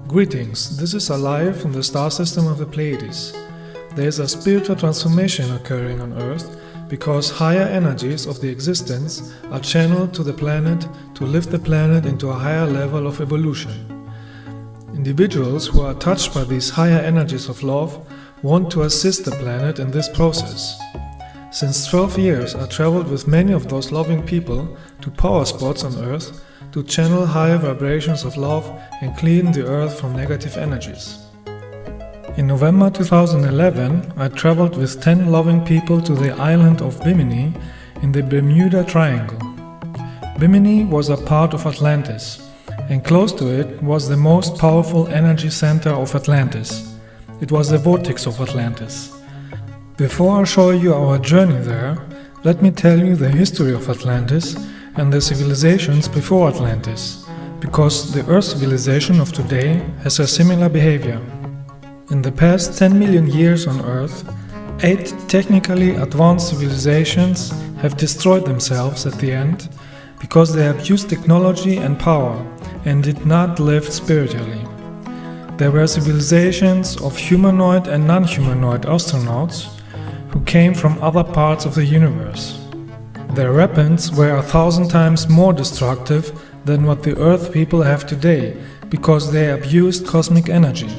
Greetings, this is Alaje from the star system of the Pleiades. There is a spiritual transformation occurring on Earth because higher energies of the existence are channeled to the planet to lift the planet into a higher level of evolution. Individuals who are touched by these higher energies of love want to assist the planet in this process. Since 12 years I traveled with many of those loving people to power spots on Earth to channel higher vibrations of love and clean the Earth from negative energies. In November 2011, I traveled with 10 loving people to the island of Bimini in the Bermuda Triangle. Bimini was a part of Atlantis, and close to it was the most powerful energy center of Atlantis. It was the vortex of Atlantis. Before I show you our journey there, let me tell you the history of Atlantis and the civilizations before Atlantis, because the Earth civilization of today has a similar behavior. In the past 10 million years on Earth, 8 technically advanced civilizations have destroyed themselves at the end because they abused technology and power and did not live spiritually. There were civilizations of humanoid and non-humanoid astronauts who came from other parts of the universe. Their weapons were 1,000 times more destructive than what the Earth people have today because they abused cosmic energy.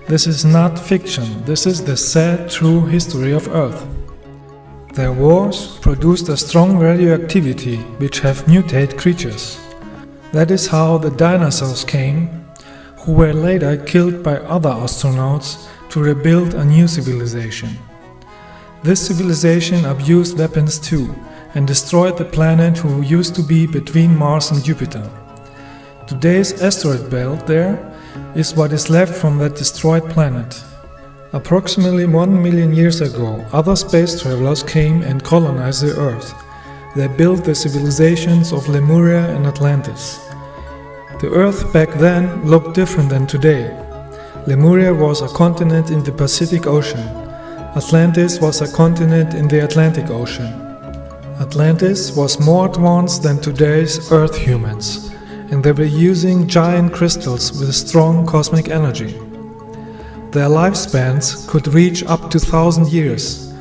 This is not fiction, this is the sad, true history of Earth. Their wars produced a strong radioactivity which have mutated creatures. That is how the dinosaurs came, who were later killed by other astronauts to rebuild a new civilization. This civilization abused weapons too, and destroyed the planet who used to be between Mars and Jupiter. Today's asteroid belt there is what is left from that destroyed planet. Approximately 1 million years ago, other space travelers came and colonized the Earth. They built the civilizations of Lemuria and Atlantis. The Earth back then looked different than today. Lemuria was a continent in the Pacific Ocean. Atlantis was a continent in the Atlantic Ocean. Atlantis was more advanced than today's Earth humans, and they were using giant crystals with strong cosmic energy. Their lifespans could reach up to 1,000 years.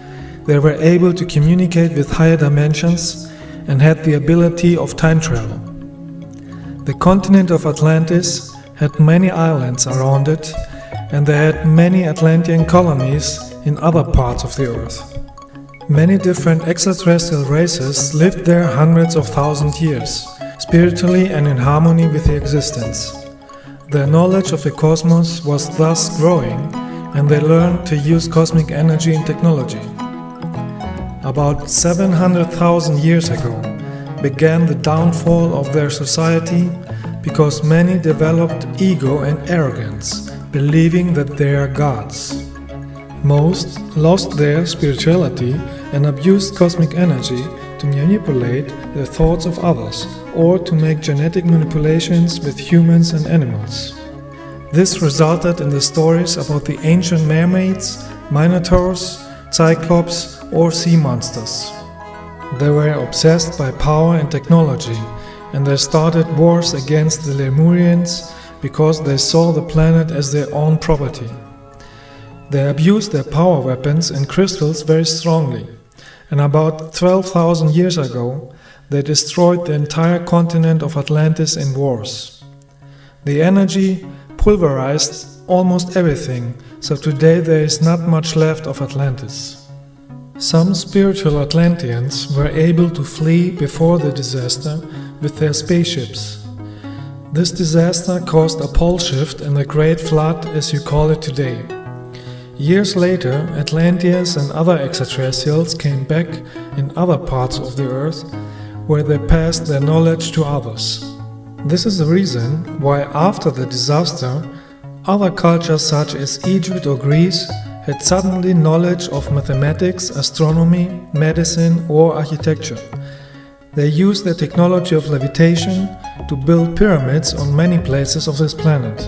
They were able to communicate with higher dimensions and had the ability of time travel. The continent of Atlantis had many islands around it, and they had many Atlantean colonies in other parts of the Earth. Many different extraterrestrial races lived there hundreds of thousands of years, spiritually and in harmony with the existence. Their knowledge of the cosmos was thus growing, and they learned to use cosmic energy and technology. About 700,000 years ago began the downfall of their society because many developed ego and arrogance, believing that they are gods. Most lost their spirituality and abused cosmic energy to manipulate the thoughts of others or to make genetic manipulations with humans and animals. This resulted in the stories about the ancient mermaids, minotaurs, cyclops or sea monsters. They were obsessed by power and technology, and they started wars against the Lemurians because they saw the planet as their own property. They abused their power weapons and crystals very strongly, and about 12,000 years ago they destroyed the entire continent of Atlantis in wars. The energy pulverized almost everything, so today there is not much left of Atlantis. Some spiritual Atlanteans were able to flee before the disaster with their spaceships. This disaster caused a pole shift and a great flood, as you call it today. Years later, Atlanteans and other extraterrestrials came back in other parts of the Earth where they passed their knowledge to others. This is the reason why after the disaster, other cultures such as Egypt or Greece had suddenly knowledge of mathematics, astronomy, medicine or architecture. They used the technology of levitation to build pyramids on many places of this planet.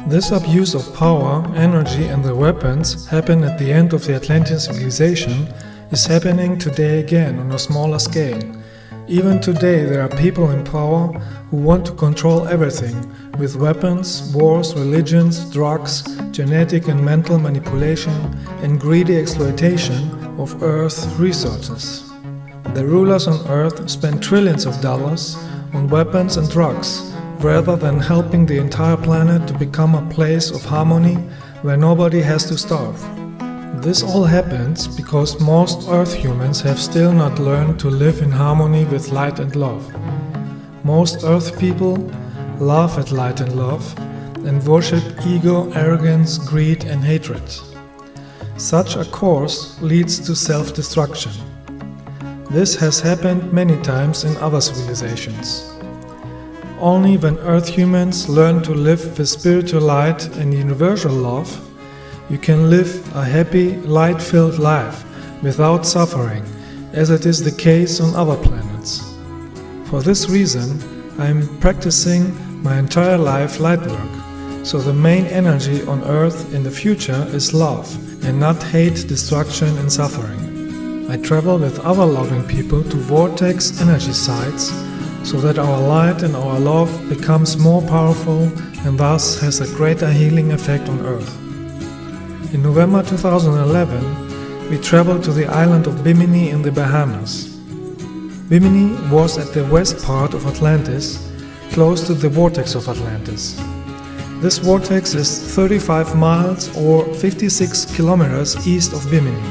This abuse of power, energy and the weapons happened at the end of the Atlantean civilization is happening today again on a smaller scale. Even today there are people in power who want to control everything with weapons, wars, religions, drugs, genetic and mental manipulation and greedy exploitation of Earth's resources. The rulers on Earth spend trillions of dollars on weapons and drugs rather than helping the entire planet to become a place of harmony where nobody has to starve. This all happens because most Earth humans have still not learned to live in harmony with light and love. Most Earth people laugh at light and love and worship ego, arrogance, greed and hatred. Such a course leads to self-destruction. This has happened many times in other civilizations. Only when Earth humans learn to live with spiritual light and universal love, you can live a happy, light-filled life without suffering, as it is the case on other planets. For this reason, I am practicing my entire life Lightwork, so the main energy on Earth in the future is love and not hate, destruction and suffering. I travel with other loving people to vortex energy sites so that our light and our love becomes more powerful and thus has a greater healing effect on Earth. In November 2011, we traveled to the island of Bimini in the Bahamas. Bimini was at the west part of Atlantis, close to the vortex of Atlantis. This vortex is 35 miles or 56 kilometers east of Bimini.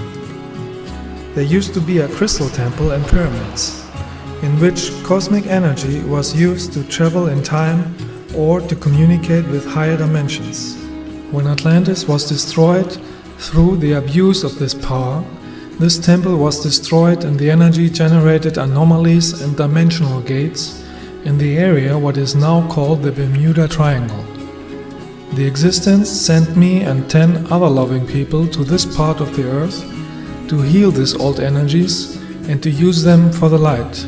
There used to be a crystal temple and pyramids, in which cosmic energy was used to travel in time or to communicate with higher dimensions. When Atlantis was destroyed through the abuse of this power, this temple was destroyed and the energy generated anomalies and dimensional gates in the area what is now called the Bermuda Triangle. The existence sent me and 10 other loving people to this part of the earth to heal these old energies and to use them for the light.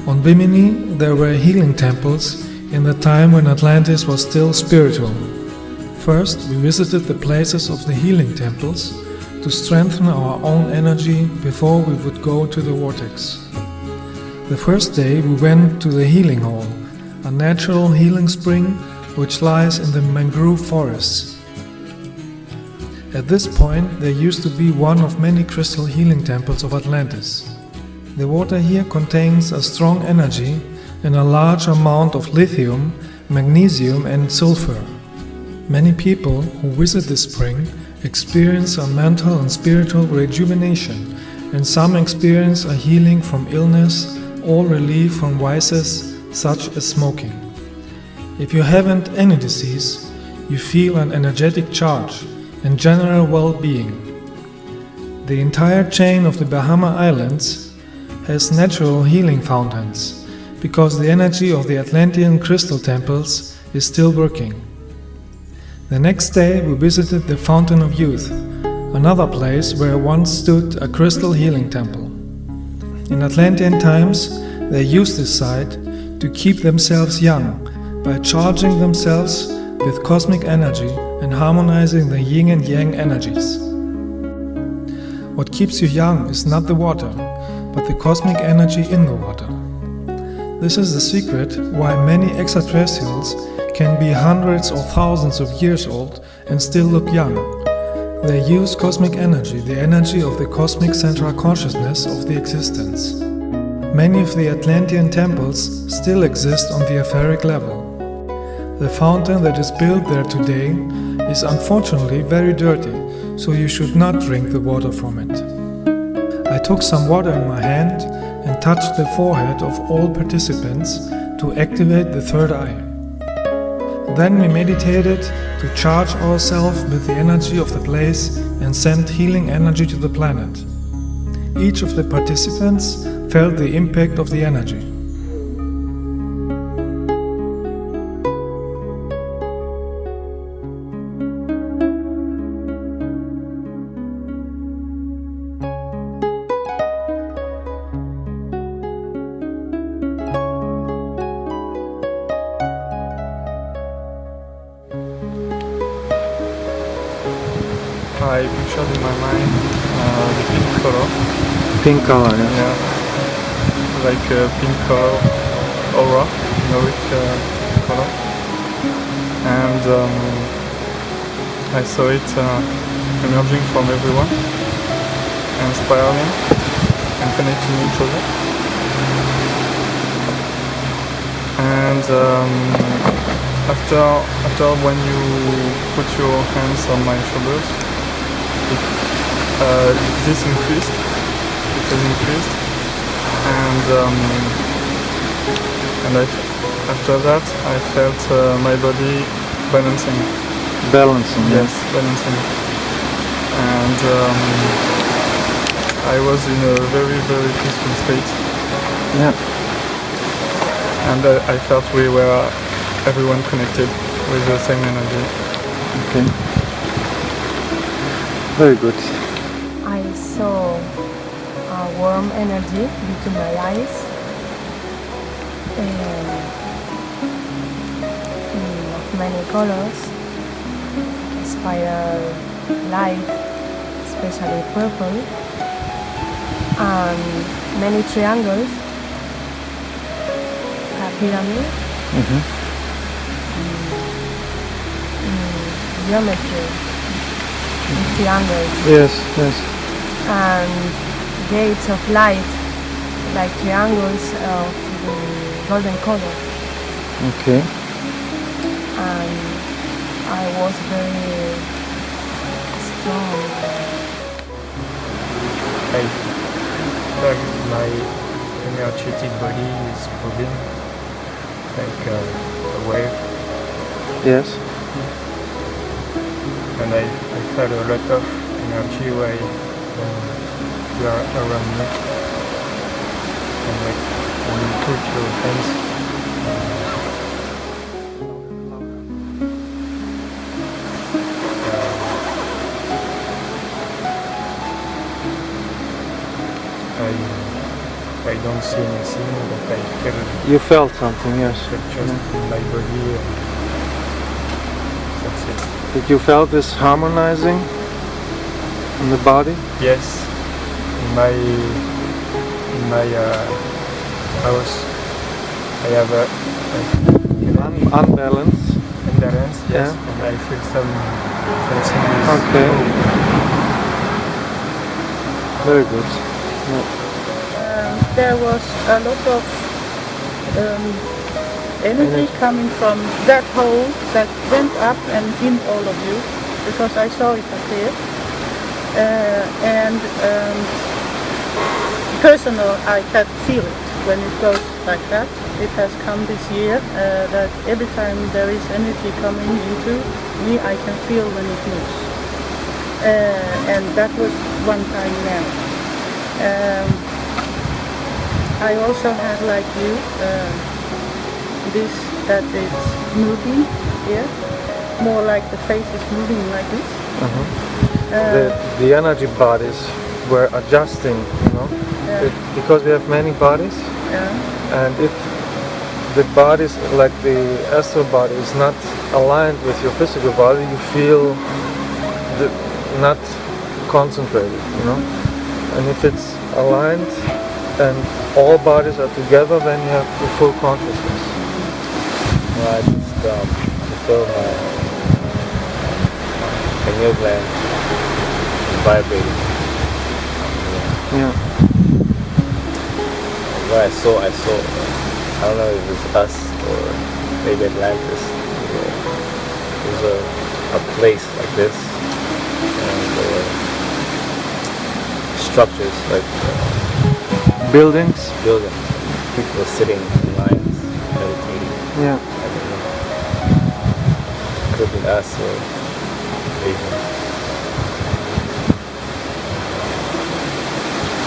On Bimini there were healing temples in the time when Atlantis was still spiritual. First, we visited the places of the healing temples to strengthen our own energy before we would go to the vortex. The first day we went to the healing hall, a natural healing spring which lies in the mangrove forests. At this point there used to be one of many crystal healing temples of Atlantis. The water here contains a strong energy and a large amount of lithium, magnesium and sulfur. Many people who visit this spring experience a mental and spiritual rejuvenation, and some experience a healing from illness or relief from vices such as smoking. If you haven't any disease, you feel an energetic charge and general well-being. The entire chain of the Bahama Islands has natural healing fountains, because the energy of the Atlantean crystal temples is still working. The next day we visited the Fountain of Youth, another place where once stood a crystal healing temple. In Atlantean times they used this site to keep themselves young by charging themselves with cosmic energy and harmonizing the yin and yang energies. What keeps you young is not the water, but the cosmic energy in the water. This is the secret why many extraterrestrials can be hundreds or thousands of years old and still look young. They use cosmic energy, the energy of the cosmic central consciousness of the existence. Many of the Atlantean temples still exist on the etheric level. The fountain that is built there today is unfortunately very dirty, so you should not drink the water from it. I took some water in my hand and touched the forehead of all participants to activate the third eye. Then we meditated to charge ourselves with the energy of the place and send healing energy to the planet. Each of the participants felt the impact of the energy. I pictured in my mind the pink color. Pink color, yeah. Yeah. like a pink color aura, Nordic color, and I saw it emerging from everyone, and spiraling and connecting each other. And after when you put your hands on my shoulders, this increased. It has increased, and after that I felt my body balancing. Balancing. Yes, balancing. And I was in a very, very peaceful state. Yeah. And I felt we were everyone connected with the same energy. Okay. Very good. I saw a warm energy between my eyes of many colors, spiral light, especially purple, and many triangles, a pyramid, geometry, triangles. Yes, yes. And gates of light, like triangles of the golden color. Okay. And I was very strong. Like my energetic body is moving like a wave, Yes. and I felt a lot of energy when you are around me. And like when you put your hands I don't see anything, but I feel You felt something, yes. just in my body. That's it. Did you felt this harmonizing in the body? Yes, in my house, I have a Unbalanced. imbalance. Yes, Yeah. and I feel something is Okay. Very good. Yeah. There was a lot of energy coming from that hole that went up and in all of you, because I saw it appear. Personal, I can feel it when it goes like that. It has come this year that every time there is energy coming into me, I can feel when it moves. And that was one time now. I also had, like you, this that it's moving here, more like the face is moving like this. The energy bodies were adjusting, you know, because we have many bodies, and if the bodies, like the astral body, is not aligned with your physical body, you feel not concentrated, you know. And if it's aligned and all bodies are together, then you have the full consciousness. Well, I just feel my pineal gland vibrating. Yeah. What I saw, I don't know if it's us or maybe Atlantis. There's a place like this, and there were structures like Buildings. people sitting in lines, meditating. Yeah. I don't know. Could have been us or Asian.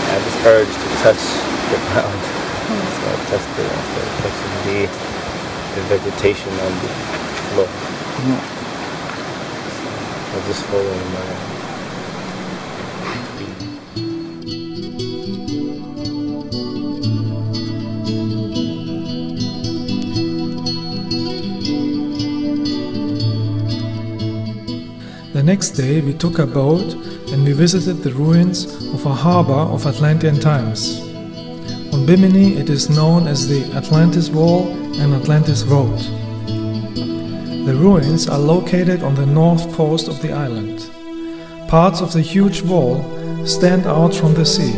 I had this urge to touch the ground. So I touched it. I started touching the vegetation on the floor. I was just following my The next day we took a boat and we visited the ruins of a harbor of Atlantean times. On On Bimini it is known as the Atlantis Wall and Atlantis Road. The ruins are located on the north coast of the island. Parts of the huge wall stand out from the sea.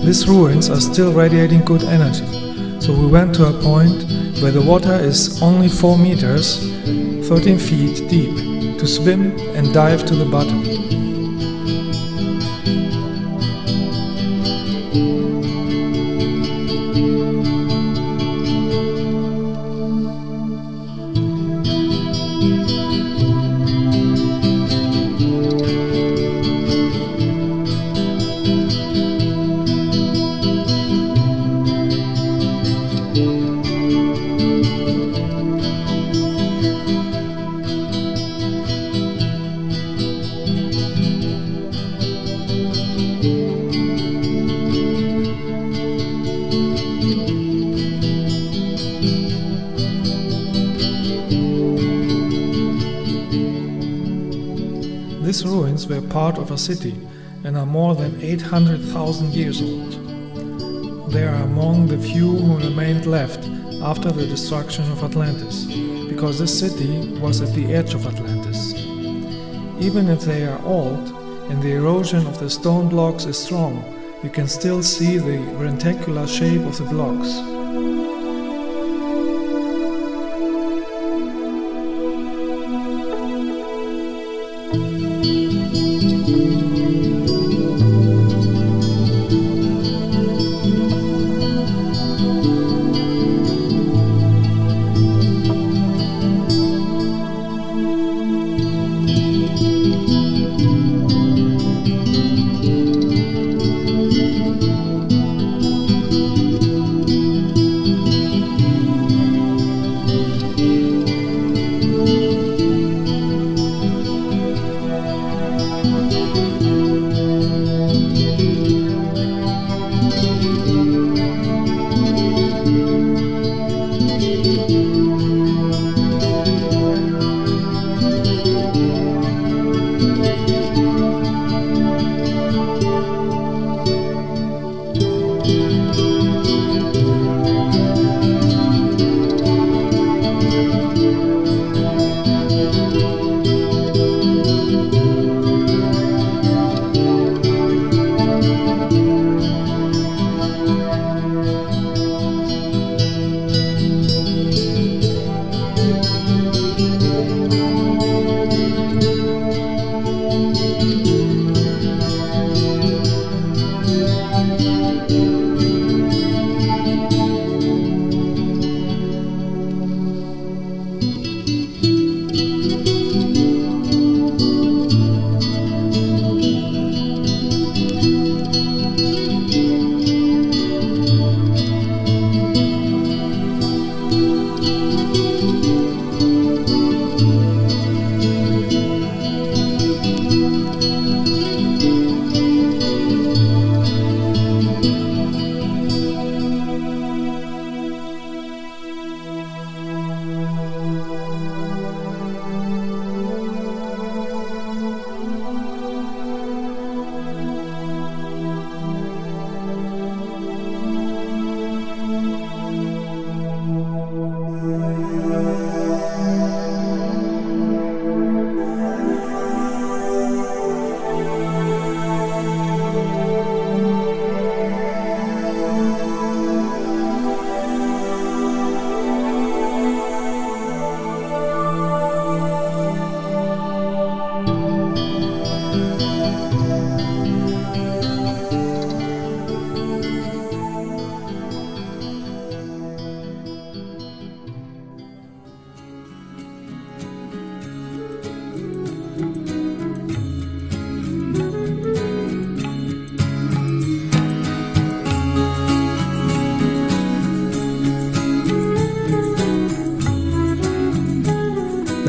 These ruins are still radiating good energy, so we went to a point where the water is only 4 meters, 13 feet deep, to swim and dive to the bottom. These ruins were part of a city and are more than 800,000 years old. They are among the few who remained left after the destruction of Atlantis, because this city was at the edge of Atlantis. Even if they are old and the erosion of the stone blocks is strong, you can still see the reticular shape of the blocks.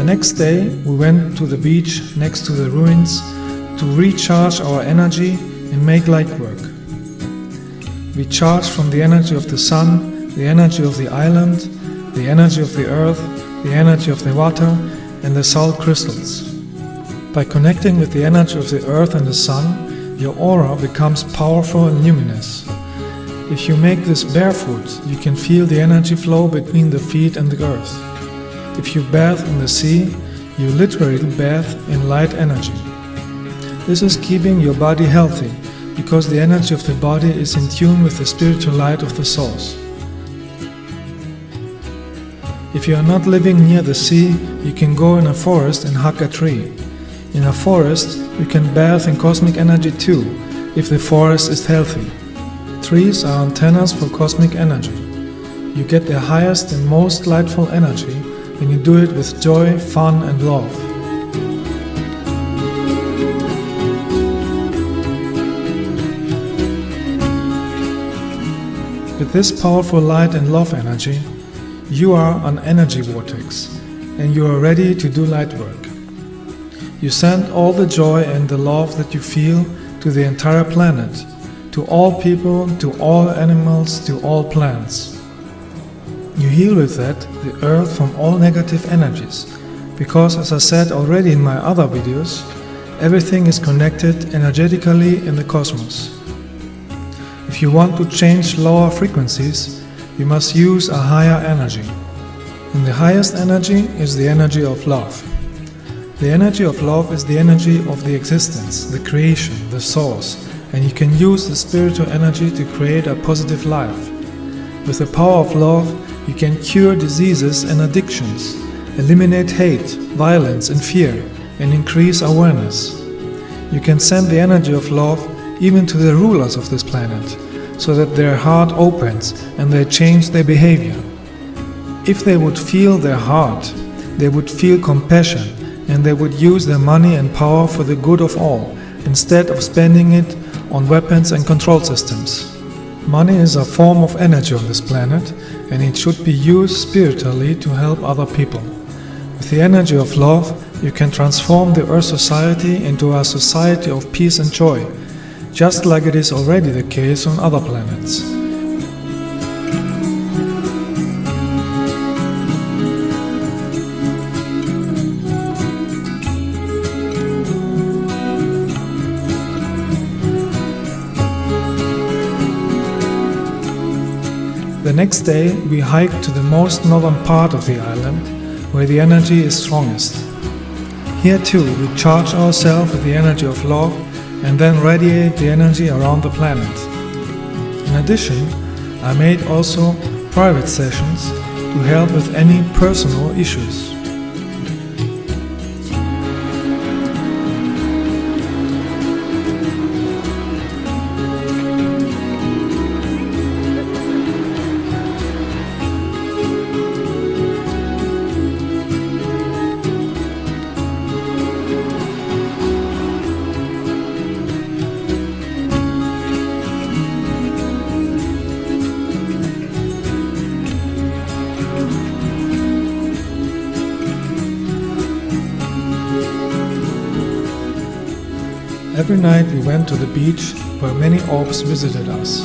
The next day we went to the beach next to the ruins to recharge our energy and make light work. We charged from the energy of the sun, the energy of the island, the energy of the earth, the energy of the water and the salt crystals. By connecting with the energy of the earth and the sun, your aura becomes powerful and luminous. If you make this barefoot, you can feel the energy flow between the feet and the earth. If you bathe in the sea, you literally bathe in light energy. This is keeping your body healthy, because the energy of the body is in tune with the spiritual light of the source. If you are not living near the sea, you can go in a forest and hug a tree. In a forest, you can bathe in cosmic energy too, if the forest is healthy. Trees are antennas for cosmic energy. You get the highest and most lightful energy when you do it with joy, fun and love. With this powerful light and love energy, you are an energy vortex and you are ready to do light work. You send all the joy and the love that you feel to the entire planet, to all people, to all animals, to all plants. You heal with that the earth from all negative energies, because as I said already in my other videos, everything is connected energetically in the cosmos. If you want to change lower frequencies, you must use a higher energy. And the highest energy is the energy of love. The energy of love is the energy of the existence, the creation, the source, and you can use the spiritual energy to create a positive life. With the power of love, you can cure diseases and addictions, eliminate hate, violence and fear, and increase awareness. You can send the energy of love even to the rulers of this planet, so that their heart opens and they change their behavior. If they would feel their heart, they would feel compassion, and they would use their money and power for the good of all, instead of spending it on weapons and control systems. Money is a form of energy on this planet, and it should be used spiritually to help other people. With the energy of love, you can transform the Earth society into a society of peace and joy, just like it is already the case on other planets. The next day we hiked to the most northern part of the island, where the energy is strongest. Here too we charge ourselves with the energy of love and then radiate the energy around the planet. In addition, I made also private sessions to help with any personal issues. Every night we went to the beach where many orbs visited us.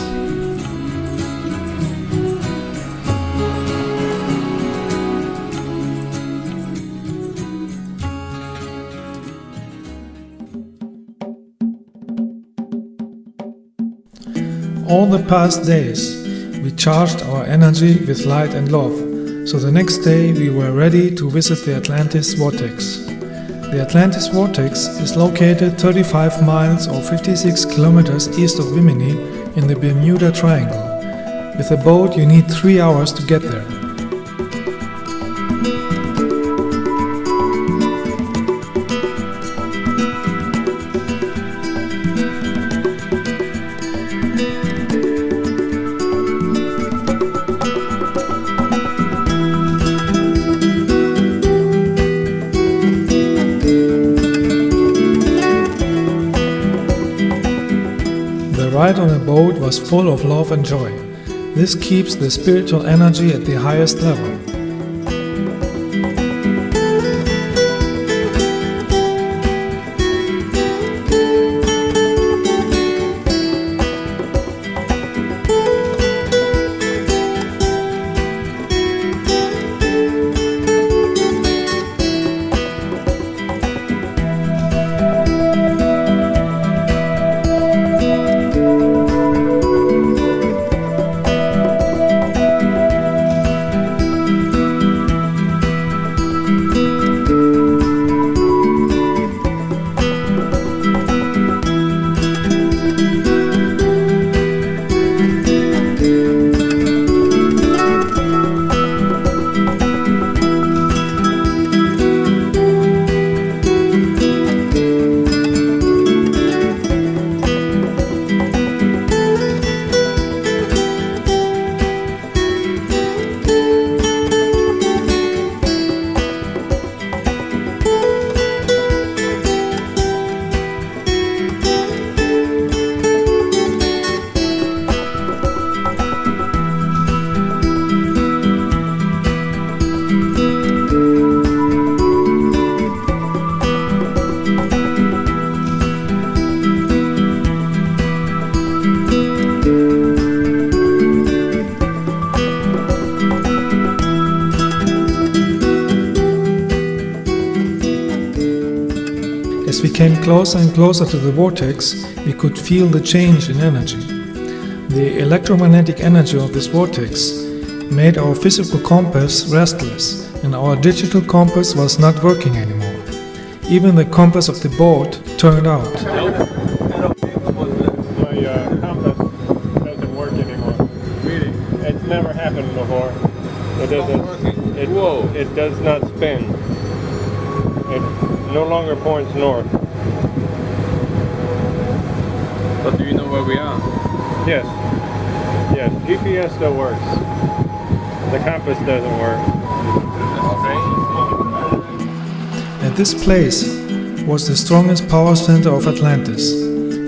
All the past days we charged our energy with light and love, so the next day we were ready to visit the Atlantis vortex. The Atlantis vortex is located 35 miles or 56 kilometers east of Bimini in the Bermuda Triangle. With a boat you need 3 hours to get there. The ride on a boat was full of love and joy. This keeps the spiritual energy at the highest level. came closer and closer to the vortex, we could feel the change in energy. The electromagnetic energy of this vortex made our physical compass restless, and our digital compass was not working anymore. Even the compass of the boat turned out. My compass doesn't work anymore. Really? It's never happened before. It doesn't. Whoa. It does not spin. It no longer points north. But do you know where we are? Yes. Yes. GPS still works. The compass doesn't work. At this place was the strongest power center of Atlantis.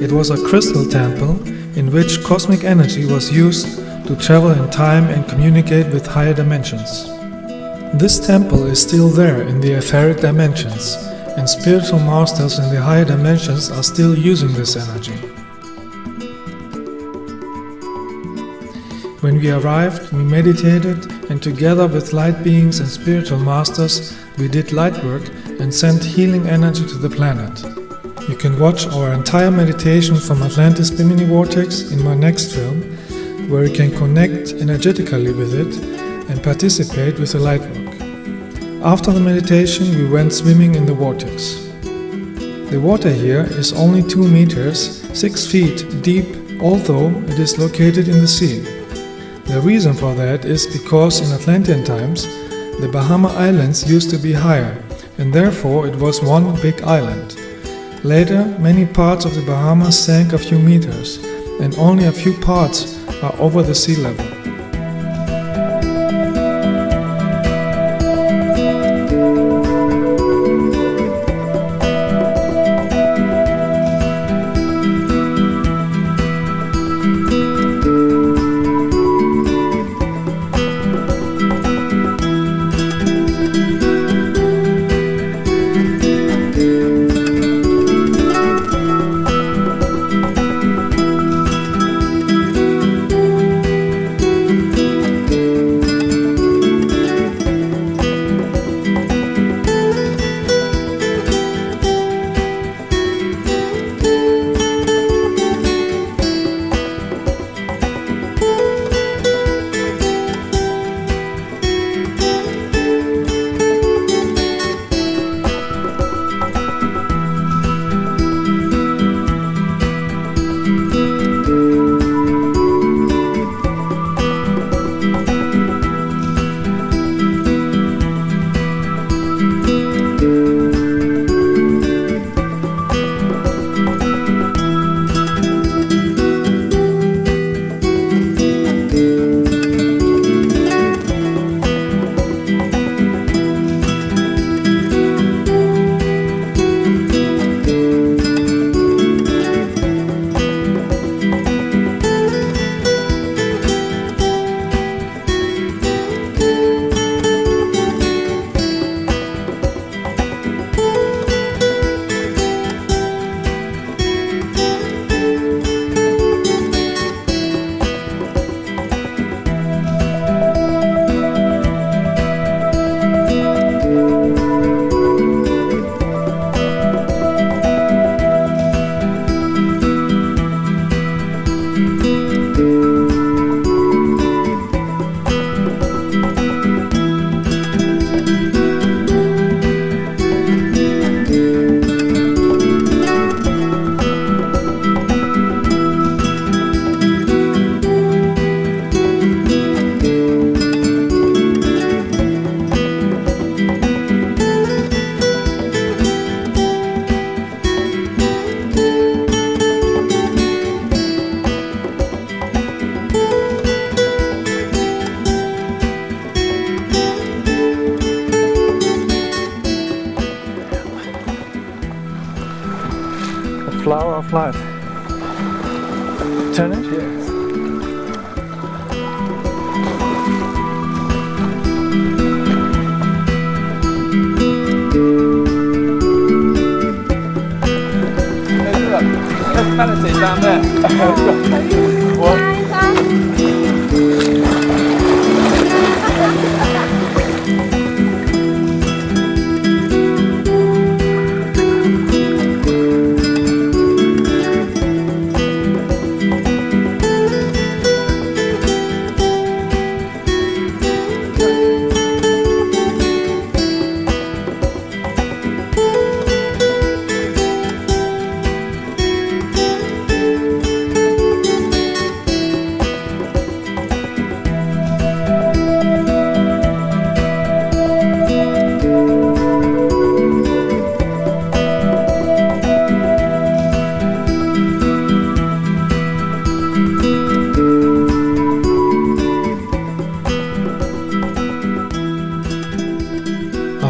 It was a crystal temple in which cosmic energy was used to travel in time and communicate with higher dimensions. This temple is still there in the etheric dimensions, and spiritual masters in the higher dimensions are still using this energy. When we arrived, we meditated, and together with light beings and spiritual masters, we did light work and sent healing energy to the planet. You can watch our entire meditation from Atlantis Bimini Vortex in my next film, where you can connect energetically with it and participate with the Lightwork. After the meditation, we went swimming in the vortex. The water here is only 2 meters, 6 feet deep, although it is located in the sea. The reason for that is because in Atlantean times, the Bahama Islands used to be higher, and therefore it was one big island. Later, many parts of the Bahamas sank a few meters, and only a few parts are over the sea level. Flower of life. Turn it? Yes. Atlantis down there. What?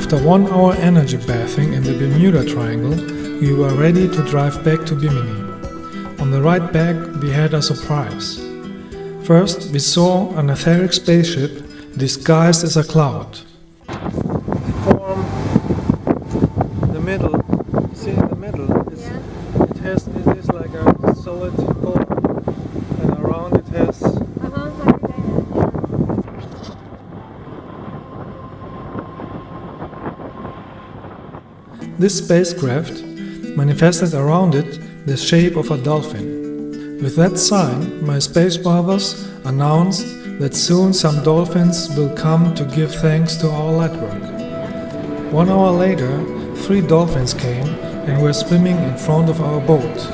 After 1 hour energy bathing in the Bermuda Triangle, we were ready to drive back to Bimini. On the ride back, we had a surprise. First, we saw an etheric spaceship disguised as a cloud. Form the middle. See in the middle? It is like a solid form, and around it has. This spacecraft manifested around it the shape of a dolphin. With that sign, my space brothers announced that soon some dolphins will come to give thanks to our Lightwork. 1 hour later, 3 dolphins came and were swimming in front of our boat.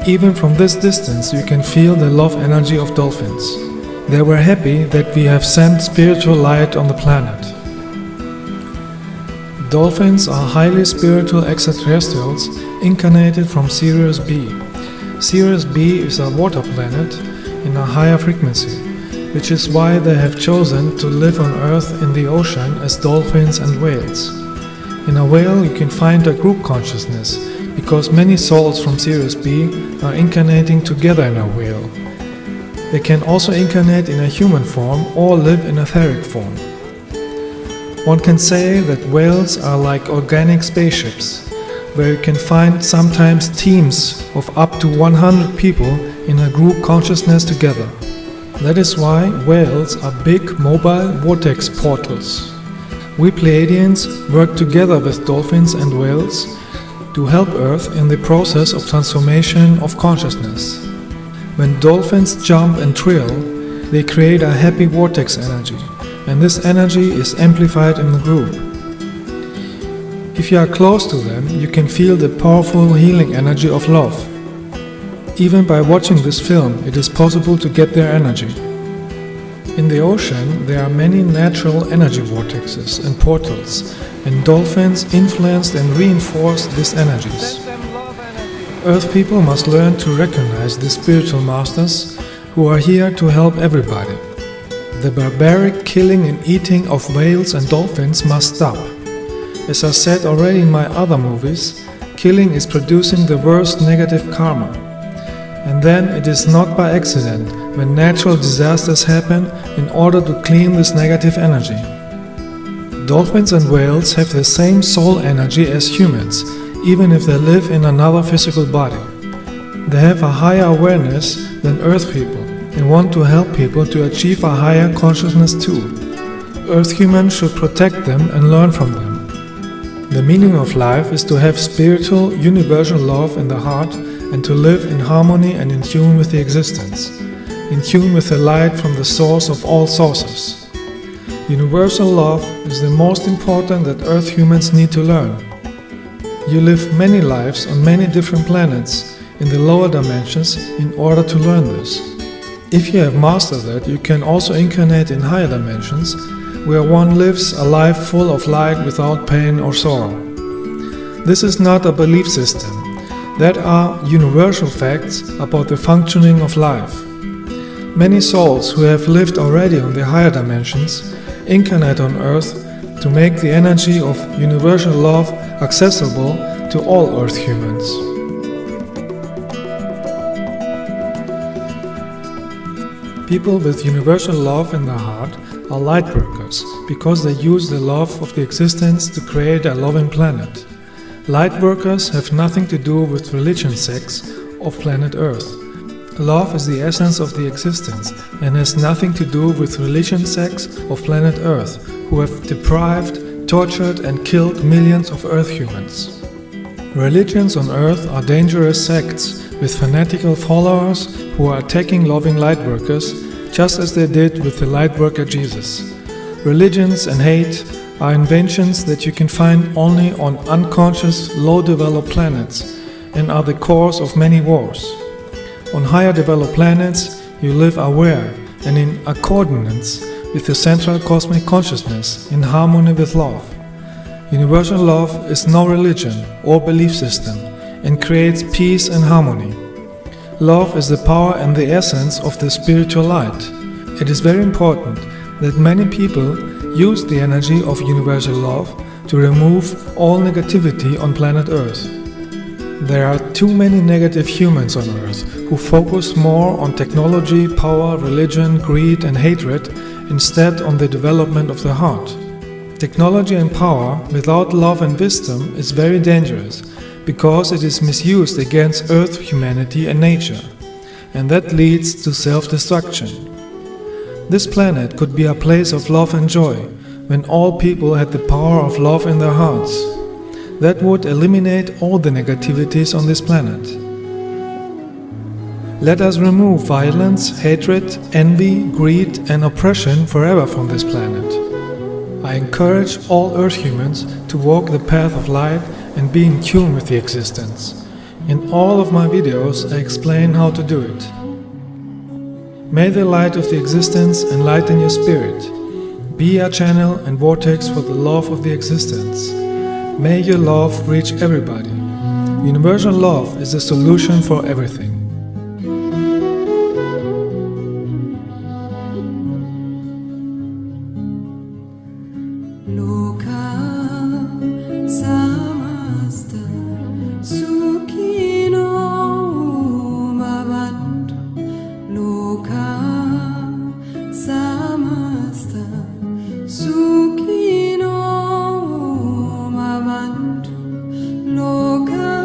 Even from this distance, you can feel the love energy of dolphins. They were happy that we have sent spiritual light on the planet. Dolphins are highly spiritual extraterrestrials incarnated from Sirius B. Sirius B is a water planet in a higher frequency, which is why they have chosen to live on Earth in the ocean as dolphins and whales. In a whale, you can find a group consciousness, because many souls from Sirius B are incarnating together in a whale. They can also incarnate in a human form or live in etheric form. One can say that whales are like organic spaceships, where you can find sometimes teams of up to 100 people in a group consciousness together. That is why whales are big mobile vortex portals. We Pleiadians work together with dolphins and whales to help Earth in the process of transformation of consciousness. When dolphins jump and trill, they create a happy vortex energy, and this energy is amplified in the group. If you are close to them, you can feel the powerful healing energy of love. Even by watching this film, it is possible to get their energy. In the ocean, there are many natural energy vortexes and portals, and dolphins influenced and reinforced these energies. Earth people must learn to recognize the spiritual masters who are here to help everybody. The barbaric killing and eating of whales and dolphins must stop. As I said already in my other movies, killing is producing the worst negative karma. And then it is not by accident when natural disasters happen in order to clean this negative energy. Dolphins and whales have the same soul energy as humans, even if they live in another physical body. They have a higher awareness than Earth people and want to help people to achieve a higher consciousness too. Earth humans should protect them and learn from them. The meaning of life is to have spiritual, universal love in the heart and to live in harmony and in tune with the existence, in tune with the light from the source of all sources. Universal love is the most important that Earth humans need to learn. You live many lives on many different planets in the lower dimensions in order to learn this. If you have mastered that, you can also incarnate in higher dimensions, where one lives a life full of light without pain or sorrow. This is not a belief system. That are universal facts about the functioning of life. Many souls who have lived already on the higher dimensions incarnate on Earth to make the energy of universal love accessible to all Earth humans. People with universal love in their heart are lightworkers because they use the love of the existence to create a loving planet. Lightworkers have nothing to do with religion sects of planet Earth. Love is the essence of the existence and has nothing to do with religion sects of planet Earth who have deprived, tortured and killed millions of Earth humans. Religions on Earth are dangerous sects with fanatical followers who are attacking loving lightworkers just as they did with the lightworker Jesus. Religions and hate are inventions that you can find only on unconscious, low-developed planets and are the cause of many wars. On higher developed planets, you live aware and in accordance with the central cosmic consciousness in harmony with love. Universal love is no religion or belief system and creates peace and harmony. Love is the power and the essence of the spiritual light. It is very important that many people use the energy of universal love to remove all negativity on planet Earth. There are too many negative humans on Earth who focus more on technology, power, religion, greed and hatred instead on the development of the heart. Technology and power without love and wisdom is very dangerous because it is misused against Earth, humanity and nature, and that leads to self-destruction. This planet could be a place of love and joy when all people had the power of love in their hearts. That would eliminate all the negativities on this planet. Let us remove violence, hatred, envy, greed and oppression forever from this planet. I encourage all Earth humans to walk the path of light and be in tune with the existence. In all of my videos I explain how to do it. May the light of the existence enlighten your spirit. Be a channel and vortex for the love of the existence. May your love reach everybody. Universal love is the solution for everything. Loka